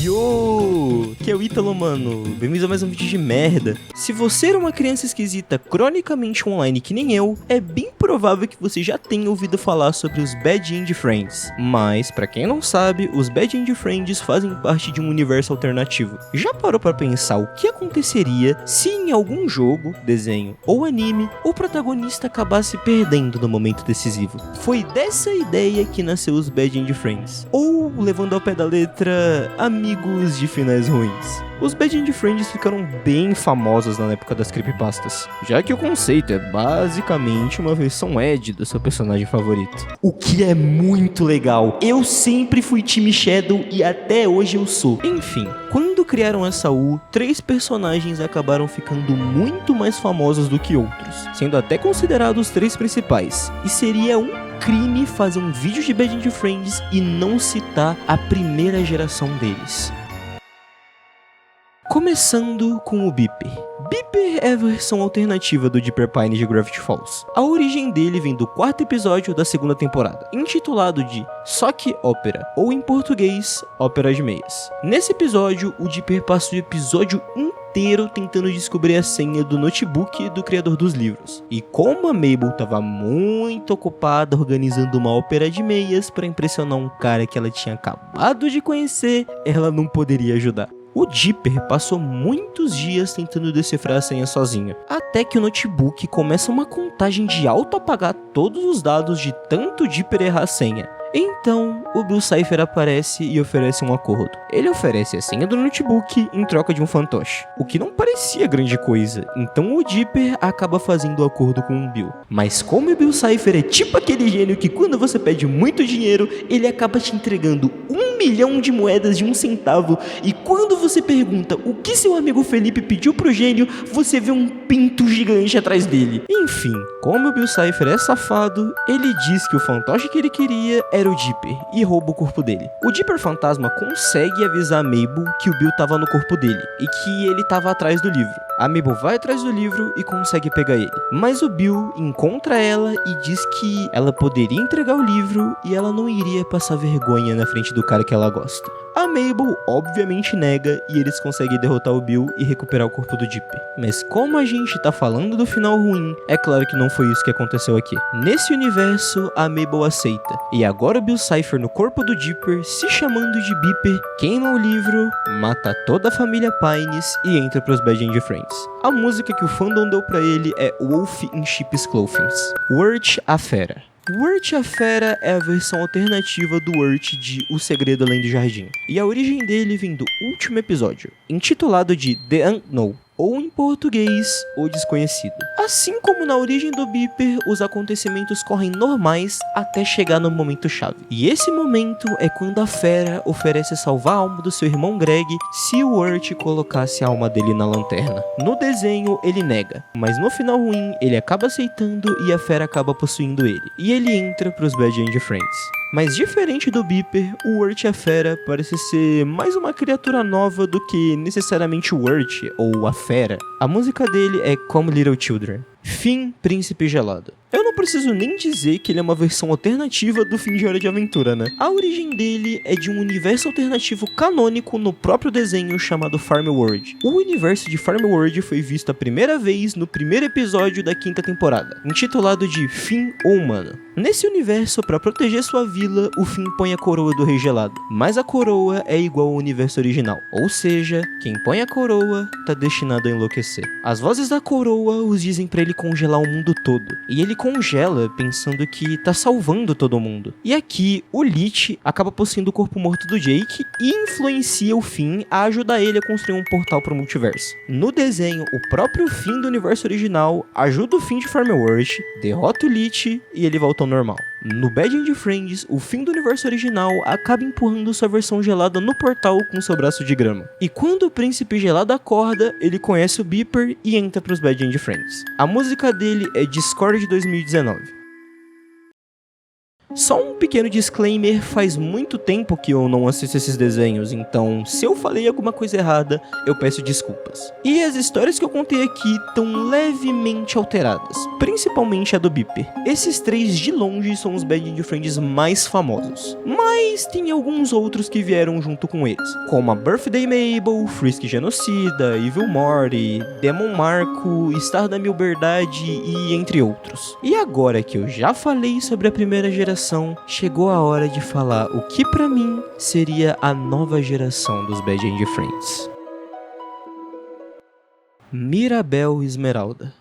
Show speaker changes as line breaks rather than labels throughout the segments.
Yo! Que é o Ítalo, mano. Bem-vindos a mais um vídeo de merda. Se você era uma criança esquisita cronicamente online que nem eu, é bem provável que você já tenha ouvido falar sobre os Bad Indie Friends. Mas, pra quem não sabe, os Bad Indie Friends fazem parte de um universo alternativo. Já parou pra pensar o que aconteceria se em algum jogo, desenho ou anime, o protagonista acabasse perdendo no momento decisivo? Foi dessa ideia que nasceu os Bad Indie Friends. Ou, levando ao pé da letra, amigos de finais ruins. Os Bad Indie Friends ficaram bem famosos na época das creepypastas, já que o conceito é basicamente uma versão Ed do seu personagem favorito. O que é muito legal. Eu sempre fui time Shadow e até hoje eu sou. Enfim, quando criaram essa U, 3 personagens acabaram ficando muito mais famosos do que outros, sendo até considerados os 3 principais. E seria um crime fazer um vídeo de Bad Indie Friends e não citar a primeira geração deles. Começando com o Beeper. Beeper é a versão alternativa do Deeper Pine de Gravity Falls. A origem dele vem do 4º episódio da 2ª temporada, intitulado de Sock Opera, ou em português, Ópera de Meias. Nesse episódio, o Deeper passa o episódio inteiro tentando descobrir a senha do notebook do criador dos livros. E como a Mabel estava muito ocupada organizando uma ópera de meias para impressionar um cara que ela tinha acabado de conhecer, ela não poderia ajudar. O Deeper passou muitos dias tentando decifrar a senha sozinho, até que o notebook começa uma contagem de auto-apagar todos os dados de tanto Deeper errar a senha. Então, o Bill Cipher aparece e oferece um acordo. Ele oferece a senha do notebook em troca de um fantoche, o que não parecia grande coisa, então o Deeper acaba fazendo o acordo com o Bill. Mas como o Bill Cipher é tipo aquele gênio que quando você pede muito dinheiro, ele acaba te entregando 1 milhão de moedas de 1 centavo, e quando você pergunta o que seu amigo Felipe pediu pro gênio, você vê um pinto gigante atrás dele. Enfim, como o Bill Cipher é safado, ele diz que o fantoche que ele queria era o Deeper e rouba o corpo dele. O Deeper fantasma consegue avisar a Mabel que o Bill tava no corpo dele e que ele tava atrás do livro. A Mabel vai atrás do livro e consegue pegar ele, mas o Bill encontra ela e diz que ela poderia entregar o livro e ela não iria passar vergonha na frente do cara que ela gosta. A Mabel obviamente nega e eles conseguem derrotar o Bill e recuperar o corpo do Deeper. Mas como a gente tá falando do final ruim, é claro que não foi isso que aconteceu aqui. Nesse universo, a Mabel aceita, e agora o Bill Cipher no corpo do Deeper, se chamando de Beeper, queima o livro, mata toda a família Pines e entra pros Bad Indie Friends. A música que o fandom deu pra ele é Wolf in Sheep's Clothing, Wirt a Fera. Wirt a Fera é a versão alternativa do Wirt de O Segredo Além do Jardim, e a origem dele vem do último episódio, intitulado de The Unknown, ou em português, O Desconhecido. Assim como na origem do Beeper, os acontecimentos correm normais até chegar no momento chave. E esse momento é quando a Fera oferece salvar a alma do seu irmão Greg se o Wirt colocasse a alma dele na lanterna. No desenho, ele nega, mas no final ruim, ele acaba aceitando e a Fera acaba possuindo ele. E ele entra pros Bad Indie Friends. Mas diferente do Beeper, o Wirt a Fera parece ser mais uma criatura nova do que necessariamente o Wirt ou a Fera. A música dele é Come Little Children. Finn, Príncipe Gelado. Eu não preciso nem dizer que ele é uma versão alternativa do Fim de Hora de Aventura, né? A origem dele é de um universo alternativo canônico no próprio desenho chamado Farm World. O universo de Farm World foi visto a primeira vez no primeiro episódio da 5ª temporada, intitulado de Finn ou Humano. Nesse universo, para proteger sua vila, o Finn põe a coroa do Rei Gelado, mas a coroa é igual ao universo original, ou seja, quem põe a coroa tá destinado a enlouquecer. As vozes da coroa os dizem pra ele congelar o mundo todo, e ele congela pensando que tá salvando todo mundo. E aqui, o Lich acaba possuindo o corpo morto do Jake e influencia o Finn a ajudar ele a construir um portal pro multiverso. No desenho, o próprio Finn do universo original ajuda o Finn de Farm World, derrota o Lich e ele volta ao normal. No Bad Indie Friends, o Finn do universo original acaba empurrando sua versão gelada no portal com seu braço de grama. E quando o Príncipe Gelado acorda, ele conhece o Beeper e entra pros Bad Indie Friends. A música dele é Discord 2019. Só um pequeno disclaimer, faz muito tempo que eu não assisto esses desenhos, então se eu falei alguma coisa errada, eu peço desculpas. E as histórias que eu contei aqui estão levemente alteradas, principalmente a do Beeper. Esses 3 de longe são os Bad End Friends mais famosos, mas tem alguns outros que vieram junto com eles, como a Birthday Mabel, Frisk Genocida, Evil Morty, Demon Marco, Star da Milberdade e entre outros. E agora que eu já falei sobre a primeira geração, chegou a hora de falar o que pra mim seria a nova geração dos Bad End Friends. Mirabel Esmeralda.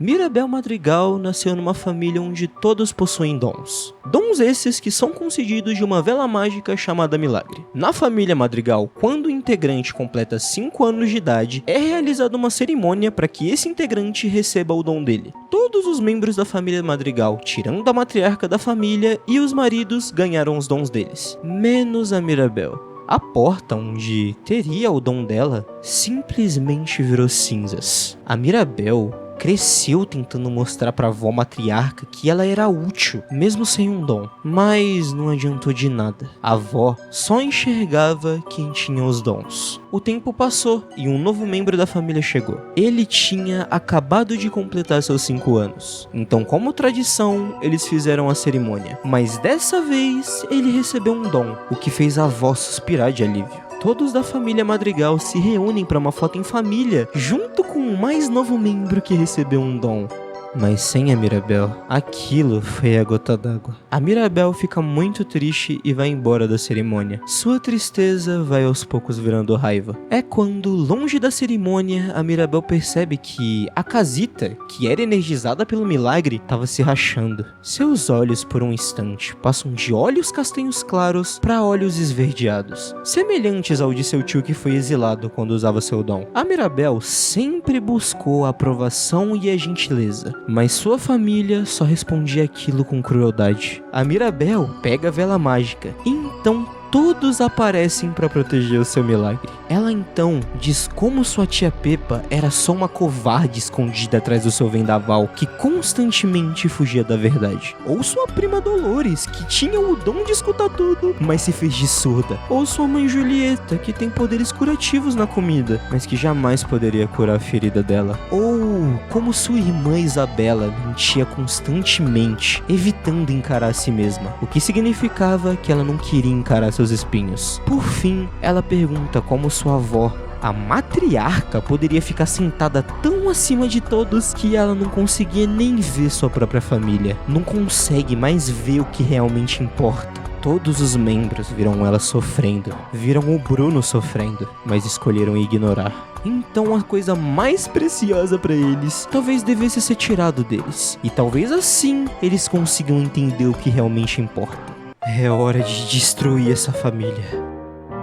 Mirabel Madrigal nasceu numa família onde todos possuem dons. Dons esses que são concedidos de uma vela mágica chamada Milagre. Na família Madrigal, quando o integrante completa 5 anos de idade, é realizada uma cerimônia para que esse integrante receba o dom dele. Todos os membros da família Madrigal, tirando a matriarca da família e os maridos, ganharam os dons deles, menos a Mirabel. A porta onde teria o dom dela simplesmente virou cinzas. A Mirabel cresceu tentando mostrar pra avó matriarca que ela era útil, mesmo sem um dom. Mas não adiantou de nada. A avó só enxergava quem tinha os dons. O tempo passou e um novo membro da família chegou. Ele tinha acabado de completar seus 5 anos. Então, como tradição, eles fizeram a cerimônia. Mas dessa vez, ele recebeu um dom, o que fez a avó suspirar de alívio. Todos da família Madrigal se reúnem para uma foto em família, junto com o mais novo membro que recebeu um dom. Mas sem a Mirabel, aquilo foi a gota d'água. A Mirabel fica muito triste e vai embora da cerimônia. Sua tristeza vai aos poucos virando raiva. É quando, longe da cerimônia, a Mirabel percebe que a casita, que era energizada pelo milagre, estava se rachando. Seus olhos, por um instante, passam de olhos castanhos claros para olhos esverdeados, semelhantes ao de seu tio que foi exilado quando usava seu dom. A Mirabel sempre buscou a aprovação e a gentileza, mas sua família só respondia aquilo com crueldade. A Mirabel pega a vela mágica, e então todos aparecem para proteger o seu milagre. Ela então diz como sua tia Pepa era só uma covarde escondida atrás do seu vendaval, que constantemente fugia da verdade. Ou sua prima Dolores, que tinha o dom de escutar tudo, mas se fez de surda. Ou sua mãe Julieta, que tem poderes curativos na comida, mas que jamais poderia curar a ferida dela. Ou como sua irmã Isabela mentia constantemente, evitando encarar a si mesma, o que significava que ela não queria encarar seus espinhos. Por fim, ela pergunta como sua avó, a matriarca, poderia ficar sentada tão acima de todos que ela não conseguia nem ver sua própria família. Não consegue mais ver o que realmente importa. Todos os membros viram ela sofrendo, viram o Bruno sofrendo, mas escolheram ignorar. Então a coisa mais preciosa pra eles talvez devesse ser tirado deles. E talvez assim eles consigam entender o que realmente importa. É hora de destruir essa família.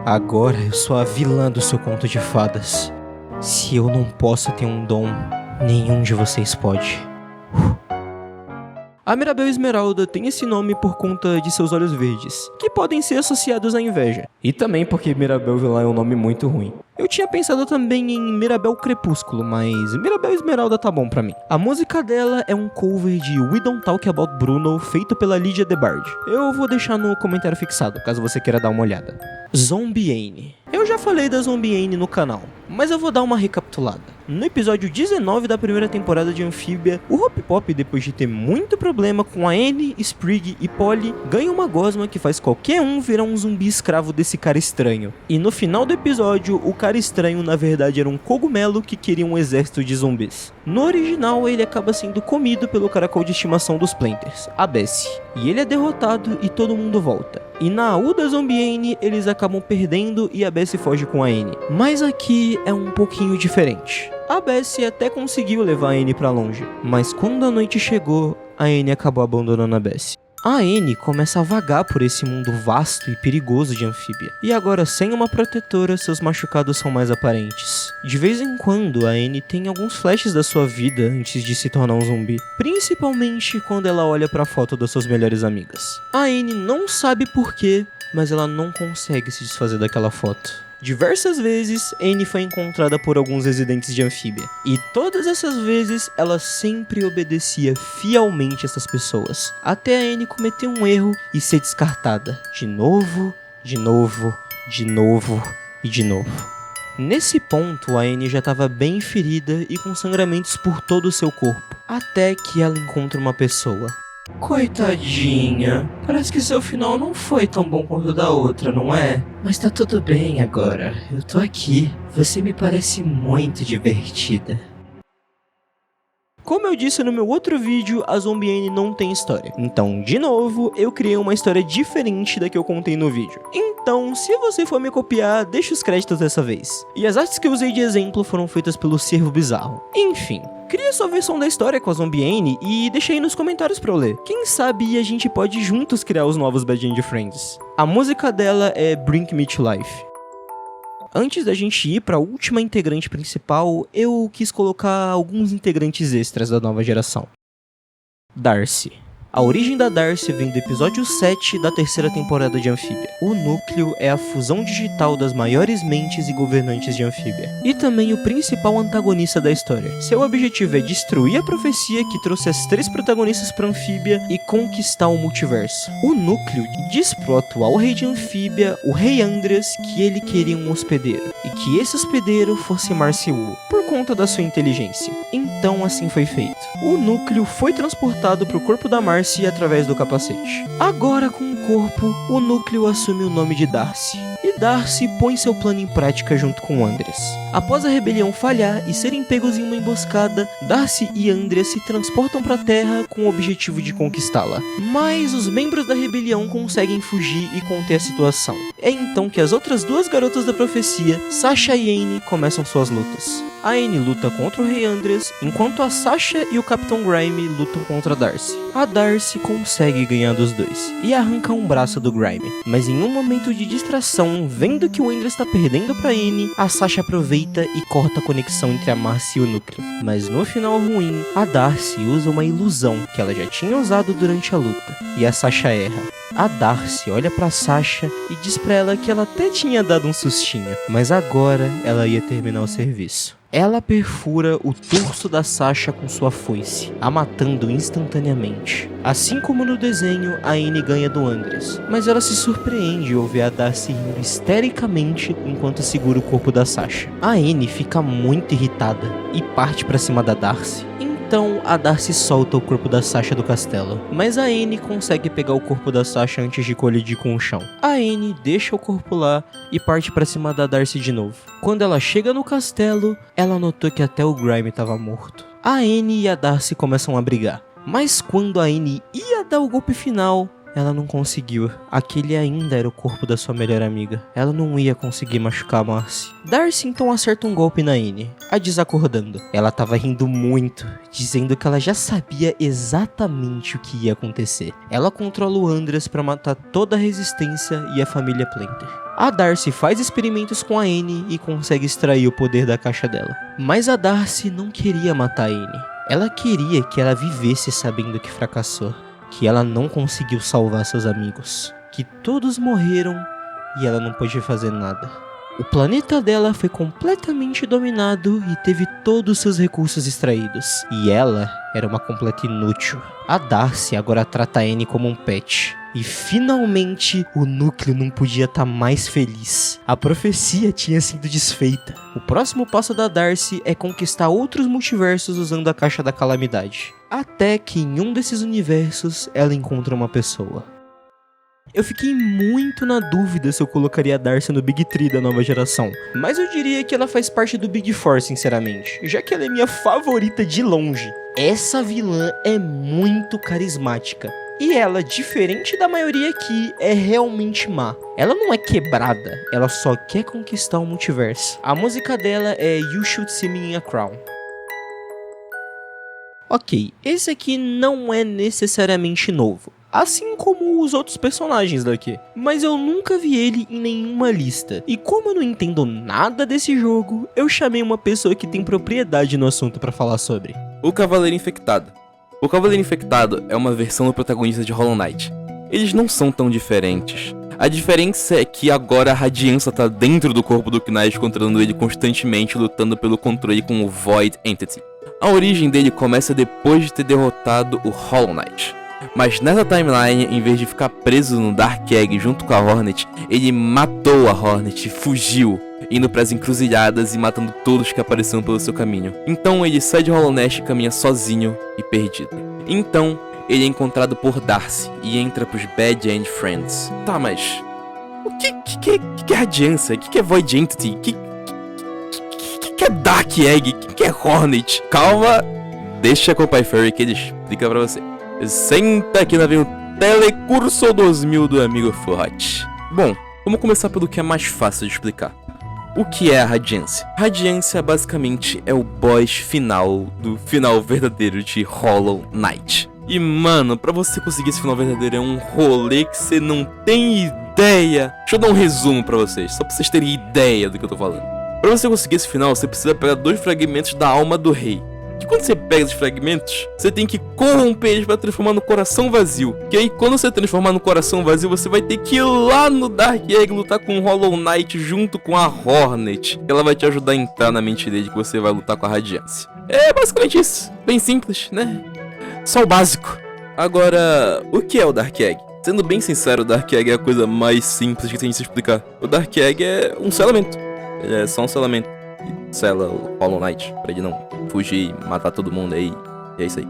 Agora eu sou a vilã do seu conto de fadas. Se eu não posso ter um dom, nenhum de vocês pode. A Mirabel Esmeralda tem esse nome por conta de seus olhos verdes, que podem ser associados à inveja. E também porque Mirabel Vilã é um nome muito ruim. Eu tinha pensado também em Mirabel Crepúsculo, mas Mirabel Esmeralda tá bom pra mim. A música dela é um cover de We Don't Talk About Bruno, feito pela Lydia DeBard. Eu vou deixar no comentário fixado, caso você queira dar uma olhada. Zombieane. Eu já falei da Zombieane no canal, mas eu vou dar uma recapitulada. No episódio 19 da primeira temporada de Amphibia, o Hop Pop, depois de ter muito problema com a Annie, Sprig e Polly, ganha uma gosma que faz qualquer um virar um zumbi escravo desse cara estranho. E no final do episódio, o cara estranho na verdade era um cogumelo que queria um exército de zumbis. No original, ele acaba sendo comido pelo caracol de estimação dos Planters, a Bessie. E ele é derrotado e todo mundo volta. E na AU da Zombieane, eles acabam perdendo e a Bessie foge com a Annie. Mas aqui é um pouquinho diferente. A Bessie até conseguiu levar a Annie pra longe, mas quando a noite chegou, a Annie acabou abandonando a Bessie. A Annie começa a vagar por esse mundo vasto e perigoso de Amphibia. E agora, sem uma protetora, seus machucados são mais aparentes. De vez em quando, a Annie tem alguns flashes da sua vida antes de se tornar um zumbi. Principalmente quando ela olha pra foto das suas melhores amigas. A Annie não sabe porquê, mas ela não consegue se desfazer daquela foto. Diversas vezes, Anne foi encontrada por alguns residentes de Anfíbia, e todas essas vezes ela sempre obedecia fielmente essas pessoas, até a Anne cometer um erro e ser descartada, de novo, de novo, de novo e de novo. Nesse ponto, a Anne já estava bem ferida e com sangramentos por todo o seu corpo, até que ela encontra uma pessoa. Coitadinha, parece que seu final não foi tão bom quanto o da outra, não é? Mas tá tudo bem agora, eu tô aqui. Você me parece muito divertida. Como eu disse no meu outro vídeo, a Zombie Anne não tem história. Então, de novo, eu criei uma história diferente da que eu contei no vídeo. Então, se você for me copiar, deixa os créditos dessa vez. E as artes que eu usei de exemplo foram feitas pelo Cervo Bizarro. Enfim, cria sua versão da história com a Zombie Anne e deixa aí nos comentários pra eu ler. Quem sabe a gente pode juntos criar os novos Bad End Friends. A música dela é Bring Me to Life. Antes da gente ir para a última integrante principal, eu quis colocar alguns integrantes extras da nova geração. Darcy. A origem da Darcy vem do episódio 7 da terceira temporada de Anfíbia. O núcleo é a fusão digital das maiores mentes e governantes de Anfíbia, e também o principal antagonista da história. Seu objetivo é destruir a profecia que trouxe as 3 protagonistas para Anfíbia e conquistar o multiverso. O núcleo diz pro atual rei de Anfíbia, o rei Andreas, que ele queria um hospedeiro, e que esse hospedeiro fosse Marciul, por conta da sua inteligência. Então assim foi feito. O núcleo foi transportado para o corpo da Marcy através do capacete. Agora, com o corpo, o núcleo assume o nome de Darcy. E Darcy põe seu plano em prática junto com Andreas. Após a rebelião falhar e serem pegos em uma emboscada, Darcy e Andreas se transportam para a Terra com o objetivo de conquistá-la. Mas os membros da rebelião conseguem fugir e conter a situação. É então que as outras 2 garotas da profecia, Sasha e Anne, começam suas lutas. A Anne luta contra o rei Andreas, enquanto a Sasha e o Capitão Grime lutam contra a Darcy. A Darcy consegue ganhar dos dois e arranca um braço do Grime, mas em um momento de distração, vendo que o Andreas está perdendo para Anne, a Sasha aproveita e corta a conexão entre a Marcy e o núcleo. Mas no final ruim, a Darcy usa uma ilusão que ela já tinha usado durante a luta, e a Sasha erra. A Darcy olha pra Sasha e diz pra ela que ela até tinha dado um sustinho, mas agora ela ia terminar o serviço. Ela perfura o torso da Sasha com sua foice, a matando instantaneamente. Assim como no desenho, a Anne ganha do Andreas, mas ela se surpreende ao ver a Darcy rindo histericamente enquanto segura o corpo da Sasha. A Anne fica muito irritada e parte pra cima da Darcy. Então a Darcy solta o corpo da Sasha do castelo, mas a Anne consegue pegar o corpo da Sasha antes de colidir com o chão. A Anne deixa o corpo lá e parte pra cima da Darcy de novo. Quando ela chega no castelo, ela notou que até o Grime estava morto. A Anne e a Darcy começam a brigar, mas quando a Anne ia dar o golpe final, ela não conseguiu. Aquele ainda era o corpo da sua melhor amiga. Ela não ia conseguir machucar a Marcy. Darcy então acerta um golpe na Anne, a desacordando. Ela tava rindo muito, dizendo que ela já sabia exatamente o que ia acontecer. Ela controla o Andreas para matar toda a resistência e a família Planter. A Darcy faz experimentos com a Anne e consegue extrair o poder da caixa dela. Mas a Darcy não queria matar a Anne. Ela queria que ela vivesse sabendo que fracassou, que ela não conseguiu salvar seus amigos, que todos morreram e ela não pôde fazer nada. O planeta dela foi completamente dominado e teve todos seus recursos extraídos, e ela era uma completa inútil. A Darcy agora trata a Anne como um pet. E finalmente o núcleo não podia estar mais feliz. A profecia tinha sido desfeita. O próximo passo da Darcy é conquistar outros multiversos usando a Caixa da Calamidade. Até que em um desses universos ela encontra uma pessoa. Eu fiquei muito na dúvida se eu colocaria a Darcy no Big 3 da nova geração, mas eu diria que ela faz parte do Big 4, sinceramente, já que ela é minha favorita de longe. Essa vilã é muito carismática. E ela, diferente da maioria aqui, é realmente má. Ela não é quebrada, ela só quer conquistar o multiverso. A música dela é You Should See Me in a Crown. Ok, esse aqui não é necessariamente novo, assim como os outros personagens daqui, mas eu nunca vi ele em nenhuma lista. E como eu não entendo nada desse jogo, eu chamei uma pessoa que tem propriedade no assunto pra falar sobre.
O Cavaleiro Infectado. O Cavaleiro Infectado é uma versão do protagonista de Hollow Knight. Eles não são tão diferentes. A diferença é que agora a Radiância tá dentro do corpo do Knight, controlando ele constantemente, lutando pelo controle com o Void Entity. A origem dele começa depois de ter derrotado o Hollow Knight. Mas nessa timeline, em vez de ficar preso no Dark Egg junto com a Hornet, ele matou a Hornet e fugiu, indo para as encruzilhadas e matando todos que apareceram pelo seu caminho. Então ele sai de Hollow Knight e caminha sozinho e perdido. Então ele é encontrado por Darcy e entra pros Bad End Friends. Tá, mas o que é Radiância? O que é Void Entity? O que é Dark Egg? O que é Hornet? Calma, deixa com o Pai Furry que ele explica pra você. Senta aqui na vem o Telecurso 2000 do amigo Furhat. Bom, vamos começar pelo que é mais fácil de explicar. O que é a Radiância? Radiância basicamente é o boss final do final verdadeiro de Hollow Knight. E mano, pra você conseguir esse final verdadeiro é um rolê que você não tem ideia. Deixa eu dar um resumo pra vocês, só pra vocês terem ideia do que eu tô falando. Pra você conseguir esse final, você precisa pegar 2 fragmentos da alma do rei. Que quando você pega esses fragmentos, você tem que corromper eles para transformar no coração vazio. Que aí quando você transformar no coração vazio, você vai ter que ir lá no Dark Egg lutar com o Hollow Knight junto com a Hornet. Ela vai te ajudar a entrar na mente dele que você vai lutar com a Radiância. É basicamente isso. Bem simples, né? Só o básico. Agora, o que é o Dark Egg? Sendo bem sincero, o Dark Egg é a coisa mais simples que tem de se explicar. O Dark Egg é um selamento. Ele é só um selamento. Sela o Hollow Knight pra ele não fugir e matar todo mundo aí. E é isso aí.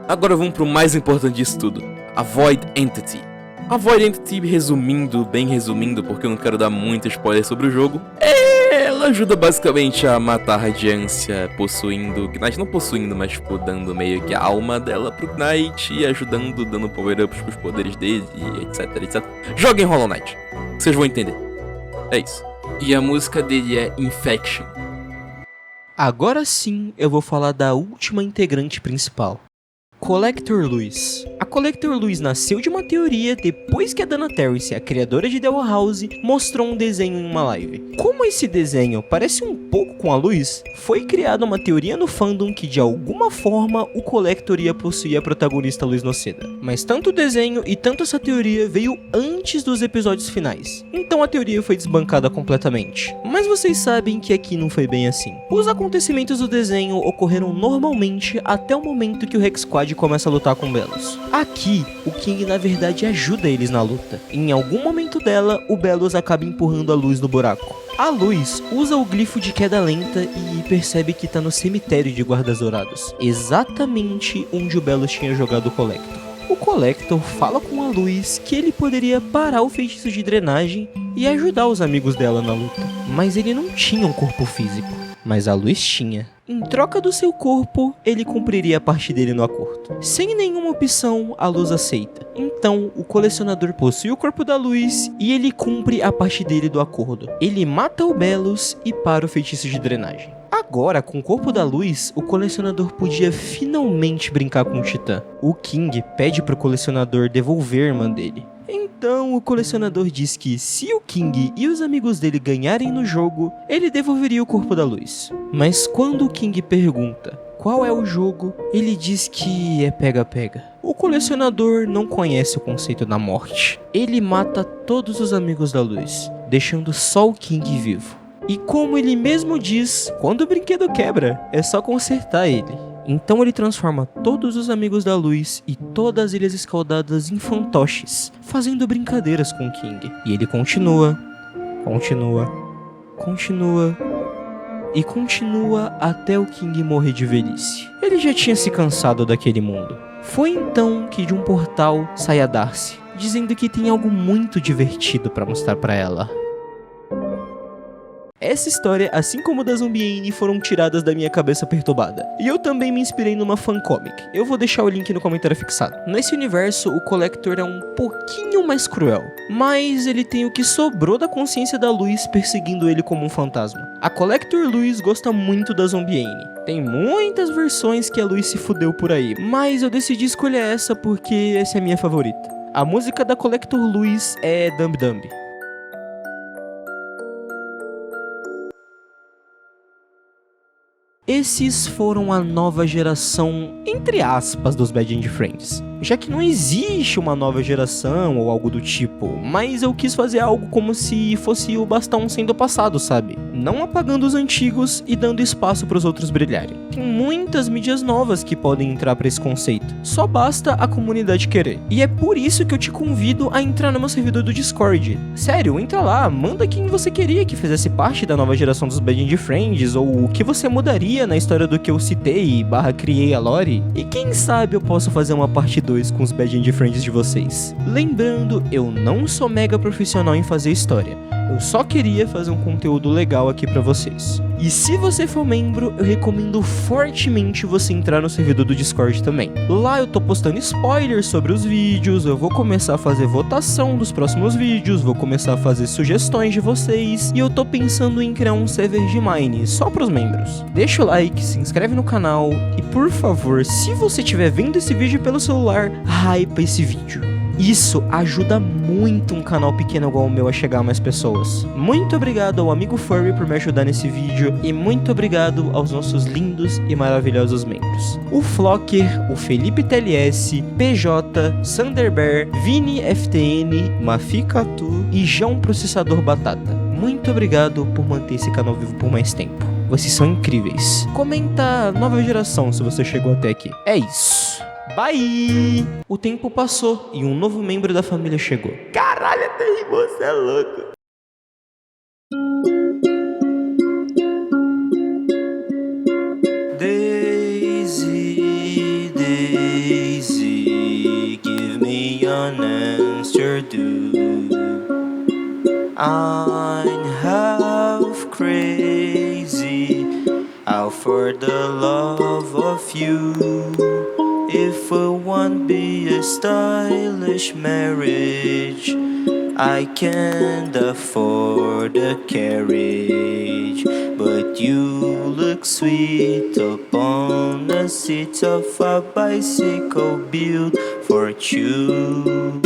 Agora vamos pro mais importante disso tudo: a Void Entity. A Void Entity, bem resumindo, porque eu não quero dar muito spoiler sobre o jogo, ela ajuda basicamente a matar a Radiância, possuindo o Knight, não possuindo, mas tipo, dando meio que a alma dela pro Knight e ajudando, dando power-ups pros poderes dele, etc, etc. Joguem Hollow Knight, vocês vão entender. É isso. E a música dele é Infection.
Agora sim eu vou falar da última integrante principal, Collector Lewis. A Collector Lewis nasceu de uma teoria depois que a Dana Terrace, a criadora de The Wall House, mostrou um desenho em uma live. Como esse desenho parece um pouco com a Lewis, foi criada uma teoria no fandom que de alguma forma o Collector ia possuir a protagonista Lewis Noceda. Mas tanto o desenho e tanto essa teoria veio antes dos episódios finais, então a teoria foi desbancada completamente. Mas vocês sabem que aqui não foi bem assim. Os acontecimentos do desenho ocorreram normalmente até o momento que o Hex Squad começa a lutar com Belos. Aqui, o King na verdade ajuda eles na luta. Em algum momento dela, o Belos acaba empurrando a Luz no buraco. A Luz usa o glifo de queda lenta e percebe que tá no cemitério de Guardas Dourados, exatamente onde o Belos tinha jogado o Collector. O Collector fala com a Luz que ele poderia parar o feitiço de drenagem e ajudar os amigos dela na luta, mas ele não tinha um corpo físico, mas a Luz tinha. Em troca do seu corpo, ele cumpriria a parte dele no acordo. Sem nenhuma opção, a Luz aceita. Então, o colecionador possui o corpo da Luz e ele cumpre a parte dele do acordo. Ele mata o Belos e para o feitiço de drenagem. Agora, com o corpo da Luz, o colecionador podia finalmente brincar com o Titã. O King pede pro colecionador devolver a irmã dele. Então, o colecionador diz que se o King e os amigos dele ganharem no jogo, ele devolveria o corpo da Luz. Mas quando o King pergunta qual é o jogo, ele diz que é pega-pega. O colecionador não conhece o conceito da morte. Ele mata todos os amigos da Luz, deixando só o King vivo. E como ele mesmo diz, quando o brinquedo quebra, é só consertar ele. Então ele transforma todos os amigos da Luz e todas as ilhas escaldadas em fantoches, fazendo brincadeiras com o King. E ele continua e continua até o King morrer de velhice. Ele já tinha se cansado daquele mundo. Foi então que de um portal sai a Darcy, dizendo que tem algo muito divertido para mostrar para ela. Essa história, assim como a da Zombieine, foram tiradas da minha cabeça perturbada. E eu também me inspirei numa fancomic. Eu vou deixar o link no comentário fixado. Nesse universo, o Collector é um pouquinho mais cruel, mas ele tem o que sobrou da consciência da Luz perseguindo ele como um fantasma. A Collector Luz gosta muito da Zombieine. Tem muitas versões que a Luz se fudeu por aí, mas eu decidi escolher essa porque essa é a minha favorita. A música da Collector Luz é Dumb Dumb. Esses foram a nova geração, entre aspas, dos Bad End Friends. já que não existe uma nova geração ou algo do tipo, mas eu quis fazer algo como se fosse o bastão sendo passado, sabe? Não apagando os antigos e dando espaço para os outros brilharem. Tem muitas mídias novas que podem entrar para esse conceito, só basta a comunidade querer. E é por isso que eu te convido a entrar no meu servidor do Discord. Sério, entra lá, manda quem você queria que fizesse parte da nova geração dos Bad End Friends, ou o que você mudaria na história do que eu citei / criei a lore. E quem sabe eu posso fazer uma parte 2 com os Bad End Friends de vocês. Lembrando, eu não sou mega profissional em fazer história. Eu só queria fazer um conteúdo legal aqui pra vocês. E se você for membro, eu recomendo fortemente você entrar no servidor do Discord também. Lá eu tô postando spoilers sobre os vídeos, eu vou começar a fazer votação dos próximos vídeos, vou começar a fazer sugestões de vocês, e eu tô pensando em criar um server de Mine só pros membros. Deixa o like, se inscreve no canal, e por favor, se você estiver vendo esse vídeo pelo celular, hypa esse vídeo. Isso ajuda muito um canal pequeno igual o meu a chegar a mais pessoas. Muito obrigado ao amigo Furry por me ajudar nesse vídeo, e muito obrigado aos nossos lindos e maravilhosos membros. O Flocker, o Felipe TLS, PJ, Sanderbear, Vini FTN, Maficatu e João Processador Batata. Muito obrigado por manter esse canal vivo por mais tempo. Vocês são incríveis. Comenta nova geração se você chegou até aqui. É isso. Bye! O tempo passou e um novo membro da família chegou. Caralho, até rimou, você é louco. Daisy, Daisy, give me an answer, do. I'm half crazy out for the love of you. If it won't be a stylish marriage, I can't afford a carriage. But you look sweet upon the seat of a bicycle built for two.